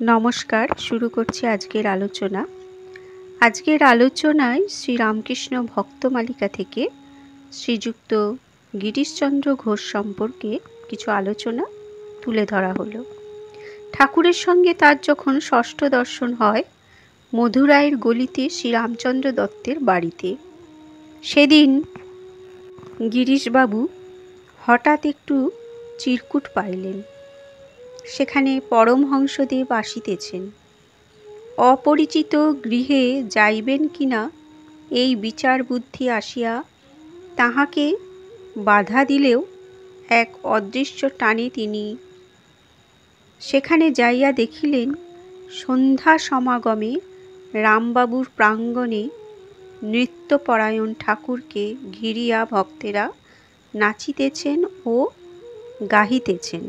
নমস্কার, শুরু করছি আজকের আলোচনা। আজকের আলোচনায় শ্রীরামকৃষ্ণ ভক্তমালিকা থেকে শ্রীযুক্ত গিরিশচন্দ্র ঘোষ সম্পর্কে কিছু আলোচনা তুলে ধরা হলো। ঠাকুরের সঙ্গে তার যখন ষষ্ঠ দর্শন হয় মধুরাইয়ের গলিতে শ্রীরামচন্দ্র দত্তের বাড়িতে, সেদিন গিরিশবাবু হঠাৎ একটু চিরকুট পাইলেন। সেখানে পরমহংসদেব আসিতেছেন। অপরিচিত গৃহে যাইবেন কিনা এই বিচার বুদ্ধি আসিয়া তাহাকে বাধা দিলেও এক অদৃশ্য টানে তিনি সেখানে যাইয়া দেখিলেন সন্ধ্যা সমাগমে রামবাবুর প্রাঙ্গণে নৃত্যপরায়ণ ঠাকুরকে ঘিরিয়া ভক্তেরা নাচিতেছেন ও গাহিতেছেন।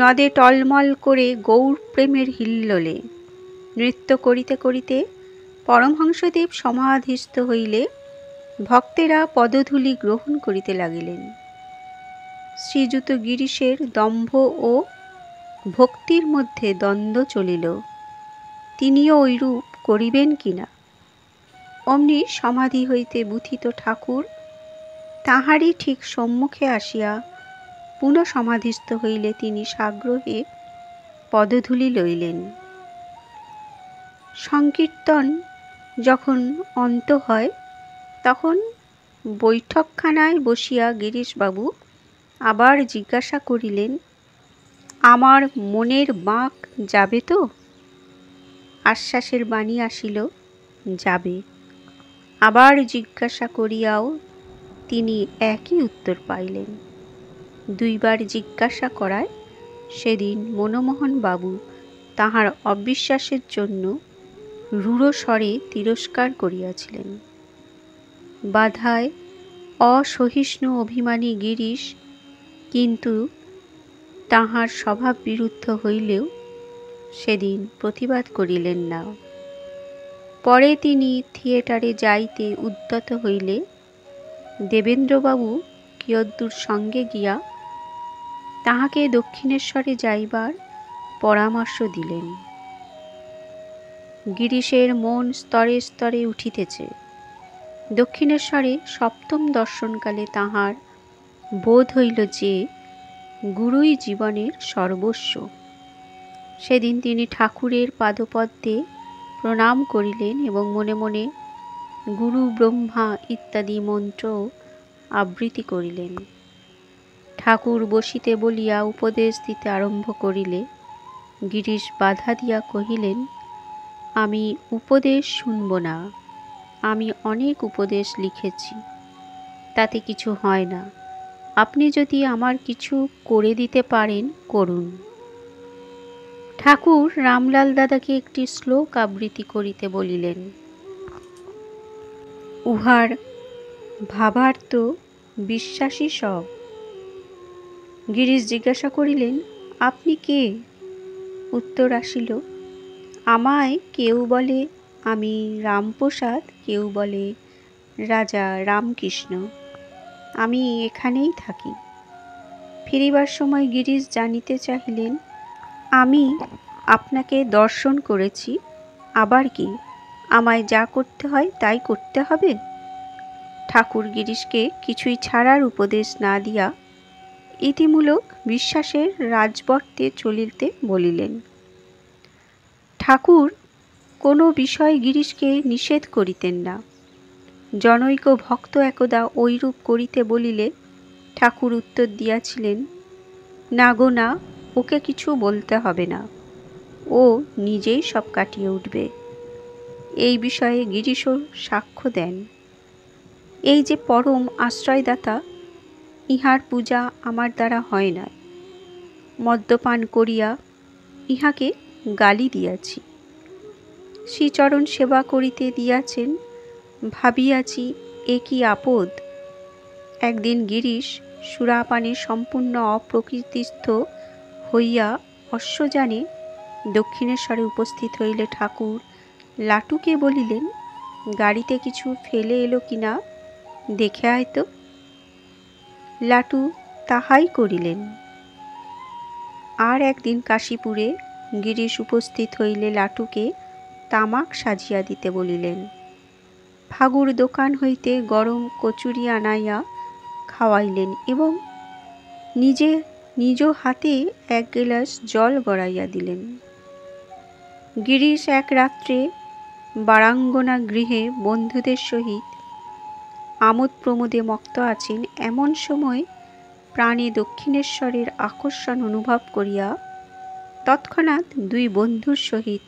নদে টলমল করে গৌর প্রেমের হিল্লোলে নৃত্য করিতে করিতে পরমহংসদেব সমাধিস্থ হইলে ভক্তেরা পদধূলি গ্রহণ করিতে লাগিলেন। শ্রীযুত গিরিশের দম্ভ ও ভক্তির মধ্যে দ্বন্দ্ব চলিল, তিনিও ঐরূপ করিবেন কিনা। অমনি সমাধি হইতে বুথিত ঠাকুর তাহারই ঠিক সম্মুখে আসিয়া পুনঃ সমাধিস্থ হইলে তিনি সাগ্রহে পদধূলি লইলেন। সংকীর্তন যখন অন্ত হয় তখন বৈঠকখানায় বসিয়া গিরিশবাবু আবার জিজ্ঞাসা করিলেন, আমার মনের বাঁক যাবে তো? আশ্বাসের বাণী আসিল, যাবে। আবার জিজ্ঞাসা করিয়াও তিনি একই উত্তর পাইলেন। দুইবার জিজ্ঞাসা করায় সেদিন মনমোহন বাবু তাহার অবিশ্বাসের জন্য রূঢ় স্বরে তিরস্কার করিয়াছিলেন। বাধায় অসহিষ্ণু অভিমানী গিরিশ কিন্তু তাহার স্বভাব বিরুদ্ধ হইলেও সেদিন প্রতিবাদ করিলেন না। পরে তিনি থিয়েটারে যাইতে উদ্যত হইলে দেবেন্দ্রবাবু কিয়দ্দূর সঙ্গে গিয়া তাহাকে দক্ষিণেশ্বরে যাইবার পরামর্শ দিলেন। গিরিশের মন স্তরে স্তরে উঠিতেছে। দক্ষিণেশ্বরে সপ্তম দর্শনকালে তাহার বোধ হইল যে গুরুই জীবনের সর্বস্ব। সেদিন তিনি ঠাকুরের পাদপদ্মে প্রণাম করিলেন এবং মনে মনে গুরু ব্রহ্মা ইত্যাদি মন্ত্র আবৃত্তি করিলেন। ঠাকুর বসিতে বলিয়া উপদেশ দিতে আরম্ভ করিলে গিরিশ বাধা দিয়া কহিলেন, আমি উপদেশ শুনব না। আমি অনেক উপদেশ লিখেছি, তাতে কিছু হয় না। আপনি যদি আমার কিছু করে দিতে পারেন করুন। ঠাকুর রামলাল দাদাকে একটি শ্লোক আবৃত্তি করিতে বলিলেন। উহার ভাবার্থ বিশ্বাসী সব। গিরিশ জিজ্ঞাসা করিলেন, আপনি কে? উত্তর আসিল, আমায় কেউ বলে আমি রামপ্রসাদ, কেউ বলে রাজা রামকৃষ্ণ। আমি এখানেই থাকি। ফিরিবার সময় গিরিশ জানিতে চাহিলেন, আমি আপনাকে দর্শন করেছি, আবার কি আমায় যা করতে হয় তাই করতে হবে? ঠাকুর গিরিশকে কিছুই ছাড়ার উপদেশ না দিয়া ইতিমূলক বিশ্বাসের রাজবর্তে চলিতে বলিলেন। ঠাকুর কোনো বিষয় গিরিশকে নিষেধ করিতেন না। জনৈক ভক্ত একদা ঐরূপ করিতে বলিলে ঠাকুর উত্তর দিয়াছিলেন, না গো না, ওকে কিছু বলতে হবে না, ও নিজেই সব কাটিয়ে উঠবে। এই বিষয়ে গিরিশও সাক্ষ্য দেন। এই যে পরম আশ্রয়দাতা, ইহার পূজা আমার দ্বারা হয় না। মদ্যপান করিয়া ইহাকে গালি দিয়াছি, শ্রীচরণ সেবা করিতে দিয়াছেন, ভাবিয়াছি এ কি আপদ। একদিন গিরিশ সুরাপানে সম্পূর্ণ অপ্রকৃতিস্থ হইয়া অশ্বযানে দক্ষিণেশ্বরে উপস্থিত হইলে ঠাকুর লাটুকে বলিলেন, গাড়িতে কিছু ফেলে এলো কিনা দেখে আয় তো। লাটু তাহাই করিলেন। আর একদিন কাশীপুরে গিরিশ উপস্থিত হইলে লাটুকে তামাক সাজিয়া দিতে বলিলেন। ফাগুর দোকান হইতে গরম কচুরি আনাইয়া খাওয়াইলেন এবং নিজ হাতে এক গিলাস জল গড়াইয়া দিলেন। গিরিশ এক রাত্রে বারাঙ্গনা গৃহে বন্ধুদের সহিত আমোদ প্রমোদে মত্ত আছেন, এমন সময় প্রাণে দক্ষিণেশ্বরের আকর্ষণ অনুভব করিয়া তৎক্ষণাৎ দুই বন্ধুর সহিত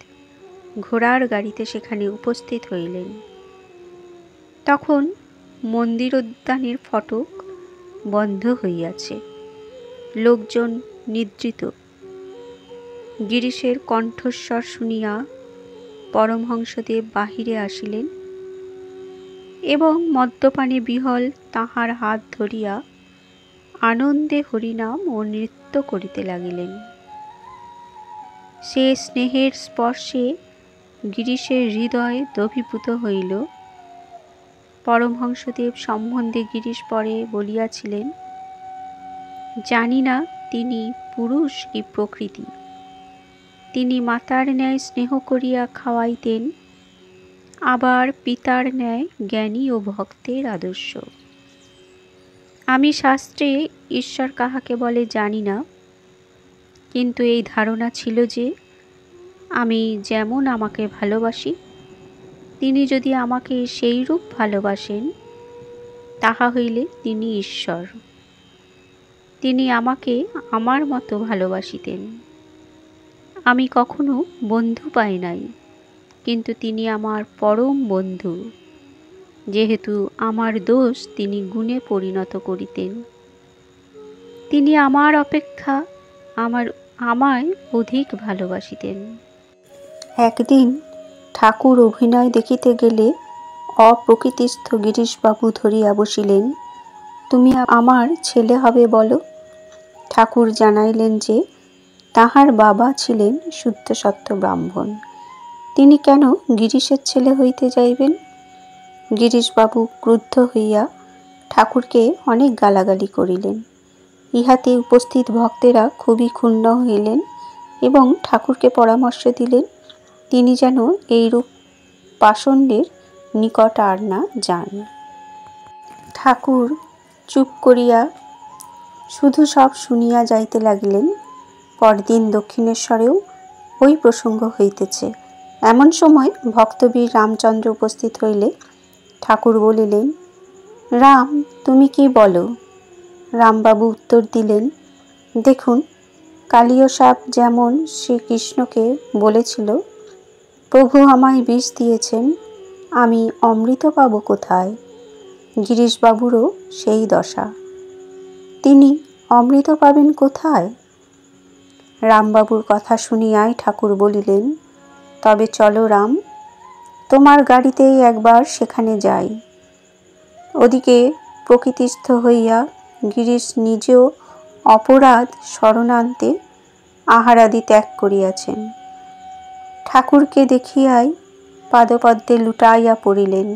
ঘোড়ার গাড়িতে সেখানে উপস্থিত হইলেন। তখন মন্দিরোদ্যানের ফটক বন্ধ হইয়াছে, লোকজন নিদ্রিত। গিরিশের কণ্ঠস্বর শুনিয়া পরমহংসদেব বাহিরে আসিলেন এবং মদ্যপানে বিহল তাহার হাত ধরিয়া আনন্দে হরিনাম ও নৃত্য করিতে লাগিলেন। সে স্নেহের স্পর্শে গিরিশের হৃদয় দভিভূত হইল। পরমহংসদেব সম্বন্ধে গিরিশ পরে বলিয়াছিলেন, জানি না তিনি পুরুষ কি প্রকৃতি। তিনি মাতার ন্যায় স্নেহ করিয়া খাওয়াইতেন, আবার পিতার ন্যায় জ্ঞানী ও ভক্তের আদর্শ। আমি শাস্ত্রে ঈশ্বর কাহাকে বলে জানি না, কিন্তু এই ধারণা ছিল যে আমি যেমন আমাকে ভালোবাসি, তিনি যদি আমাকে সেইরূপ ভালোবাসেন, তাহা হইলে তিনি ঈশ্বর। তিনি আমাকে আমার মতো ভালোবাসিতেন। আমি কখনো বন্ধু পাই নাই, কিন্তু তিনি আমার পরম বন্ধু। যেহেতু আমার দোষ তিনি গুণে পরিণত করিতেন, তিনি আমার অপেক্ষা আমায় অধিক ভালোবাসিতেন। একদিন ঠাকুর অভিনয় দেখিতে গেলে অপ্রকৃতিস্থ গিরিশবাবু ধরিয়া বসিলেন, তুমি আমার ছেলে হবে বলো। ঠাকুর জানাইলেন যে তাহার বাবা ছিলেন শুদ্ধ সত্য ব্রাহ্মণ, তিনি কেন গিরিশের ছেলে হইতে যাইবেন। গিরিশবাবু ক্রুদ্ধ হইয়া ঠাকুরকে অনেক গালাগালি করিলেন। ইহাতে উপস্থিত ভক্তেরা খুবই ক্ষুণ্ণ হইলেন এবং ঠাকুরকে পরামর্শ দিলেন তিনি যেন এইরূপ পাষণ্ডের নিকট আর না যান। ঠাকুর চুপ করিয়া শুধু সব শুনিয়া যাইতে লাগিলেন। পরদিন দক্ষিণেশ্বরেও ওই প্রসঙ্গ হইতেছে। এমন সময় ভক্তবীর রামচন্দ্র উপস্থিত হইলে ঠাকুর বলিলেন, রাম, তুমি কি বলো? রামবাবু উত্তর দিলেন, দেখুন, কালীয় সাপ যেমন শ্রীকৃষ্ণকে বলেছিল, প্রভু আমায় বিষ দিয়েছেন, আমি অমৃত পাব কোথায়? গিরিশবাবুরও সেই দশা, তিনি অমৃত পাবেন কোথায়? রামবাবুর কথা শুনিয়াই ঠাকুর বলিলেন, তবে চলো রাম, তোমার গাড়িতেই একবার সেখানে যাই। ওদিকে প্রকৃতিস্থ হইয়া গিরিশ নিজেও অপরাধ স্মরণান্তে আহারাদি ত্যাগ করিয়াছেন। ঠাকুরকে দেখিয়াই পাদপদ্মে লুটাইয়া পড়িলেন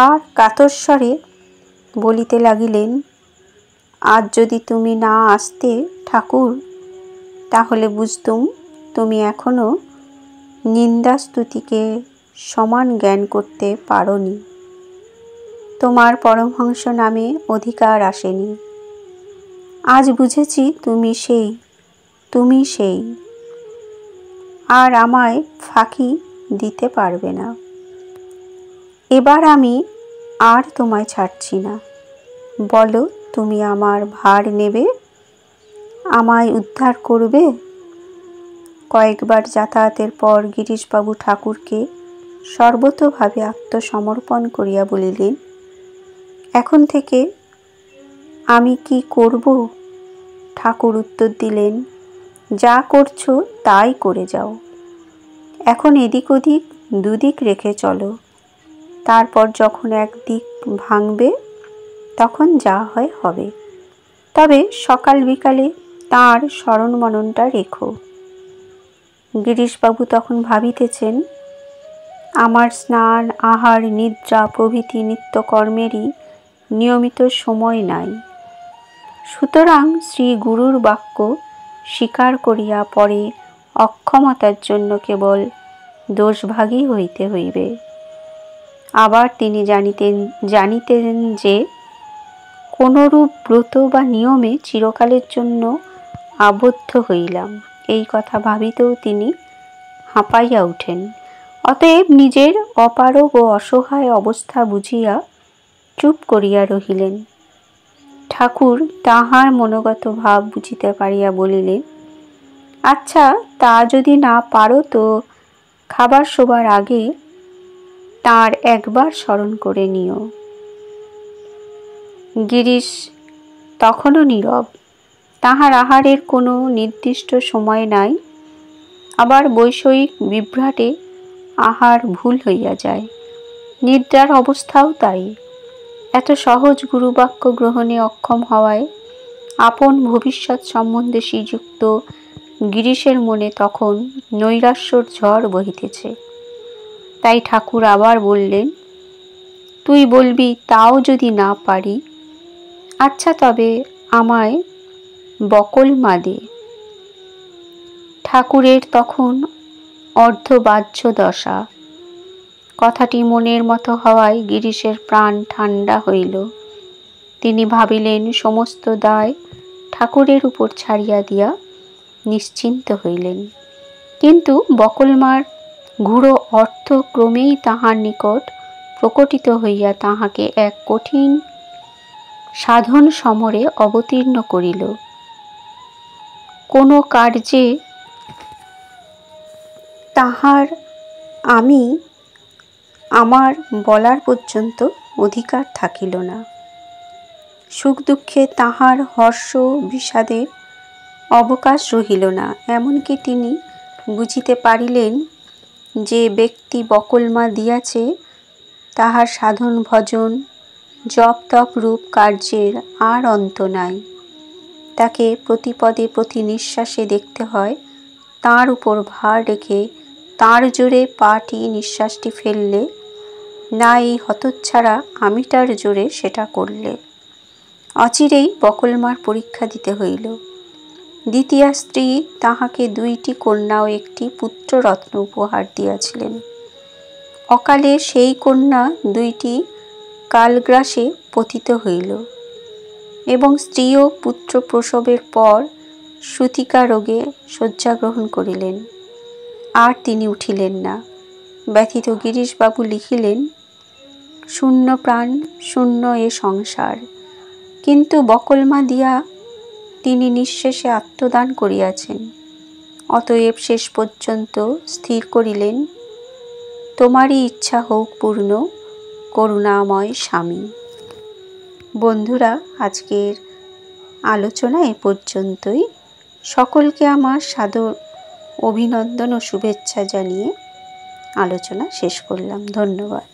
আর কাতরস্বরে বলিতে লাগিলেন, আজ যদি তুমি না আসতে ঠাকুর, তাহলে বুঝতুম তুমি এখনো নিন্দাস্তুতিকে সমান জ্ঞান করতে পারোনি। তোমার পরমহংস নামে অধিকার আসেনি। আজ বুঝেছি তুমি সেই, আর আমায় ফাঁকি দিতে পারবে না। এবার আমি আর তোমায় ছাড়ছি না। বলো, তুমি আমার ভার নেবে, আমায় উদ্ধার করবে? কয়েকবার যাতায়াতের পর গিরিশবাবু ঠাকুরকে সর্বতোভাবে আত্মসমর্পণ করিয়া বলিলেন, এখন থেকে আমি কি করব? ঠাকুর উত্তর দিলেন, যা করছো তাই করে যাও। এখন এদিক ওদিক দুদিক রেখে চলো, তারপর যখন একদিক ভাঙবে তখন যা হয় হবে। তবে সকাল বিকালে তাঁর স্মরণ মননটা রেখো। গিরিশবাবু তখন ভাবিতেছেন, আমার স্নান, আহার, নিদ্রা প্রভৃতি নিত্যকর্মেরই নিয়মিত সময় নাই। সুতরাং শ্রী গুরুর বাক্য স্বীকার করিয়া পরে অক্ষমতার জন্য কেবল দোষভাগী হইতে হইবে। আবার তিনি জানিতেন যে কোনরূপ ব্রত বা নিয়মে চিরকালের জন্য আবদ্ধ হইলাম, এই কথা ভাবিতেও তিনি হাঁপাইয়া উঠেন। অতএব নিজের অপারগ ও অসহায় অবস্থা বুঝিয়া চুপ করিয়া রহিলেন। ঠাকুর তাহার মনোগত ভাব বুঝিতে পারিয়া বলিলেন, আচ্ছা, তা যদি না পারো তো খাবার শোবার আগে তাঁর একবার স্মরণ করে নিও। গিরিশ তখনও নীরব। তাহার আহারের কোনো নির্দিষ্ট সময় নাই। আবার বৈষয়িক বিভ্রাটে আহার ভুল হইয়া যায়। নিদ্রার অবস্থাও তাই। এত সহজ গুরুবাক্য গ্রহণে অক্ষম হওয়ায় আপন ভবিষ্যৎ সম্বন্ধে শ্রীযুক্ত গিরিশের মনে তখন নৈরাশ্যর ঝড় বহিতেছে। তাই ঠাকুর আবার বললেন, তুই বলবি তাও যদি না পারি, আচ্ছা তবে আমায় বকলমা দে। ঠাকুরের তখন অর্ধবাহ্য দশা। কথাটি মনের মতো হওয়ায় গিরিশের প্রাণ ঠান্ডা হইল। তিনি ভাবিলেন সমস্ত দায় ঠাকুরের উপর ছাড়িয়া দিয়া নিশ্চিন্ত হইলেন। কিন্তু বকলমার গূঢ় অর্থ ক্রমেই তাহার নিকট প্রকটিত হইয়া তাহাকে এক কঠিন সাধন সমরে অবতীর্ণ করিল। কোনো কার্যে তাহার আমি আমার বলার পর্যন্ত অধিকার থাকিল না। সুখ দুঃখে তাহার হর্ষ বিষাদের অবকাশ রহিল না। এমনকি তিনি বুঝিতে পারিলেন যে ব্যক্তি বকলমা দিয়াছে তাহার সাধন ভজন জপ তপ রূপ কার্যের আর অন্ত নাই। তাকে প্রতিপদে প্রতি নিঃশ্বাসে দেখতে হয় তাঁর উপর ভার রেখে তাঁর জোরে পাটি নিঃশ্বাসটি ফেললে, না এই হতচ্ছাড়া আমিটার জোরে সেটা করলে। অচিরেই বকলমার পরীক্ষা দিতে হইল। দ্বিতীয়া স্ত্রী তাহাকে 2টি কন্যা ও একটি পুত্ররত্ন উপহার দিয়াছিলেন। অকালে সেই কন্যা 2টি কালগ্রাসে পতিত হইল এবং স্ত্রীও পুত্র প্রসবের পর সূতিকা রোগে শয্যা গ্রহণ করিলেন। আর তিনি উঠিলেন না। ব্যথিত গিরিশবাবু লিখিলেন, শূন্য প্রাণ, শূন্য এ সংসার। কিন্তু বকলমা দিয়া তিনি নিঃশেষে আত্মদান করিয়াছেন। অতএব শেষ পর্যন্ত স্থির করিলেন, তোমারই ইচ্ছা হোক পূর্ণ, করুণাময় স্বামী। বন্ধুরা, আজকের আলোচনা এ পর্যন্তই। সকলকে আমার সাদর অভিনন্দন ও শুভেচ্ছা জানিয়ে আলোচনা শেষ করলাম। ধন্যবাদ।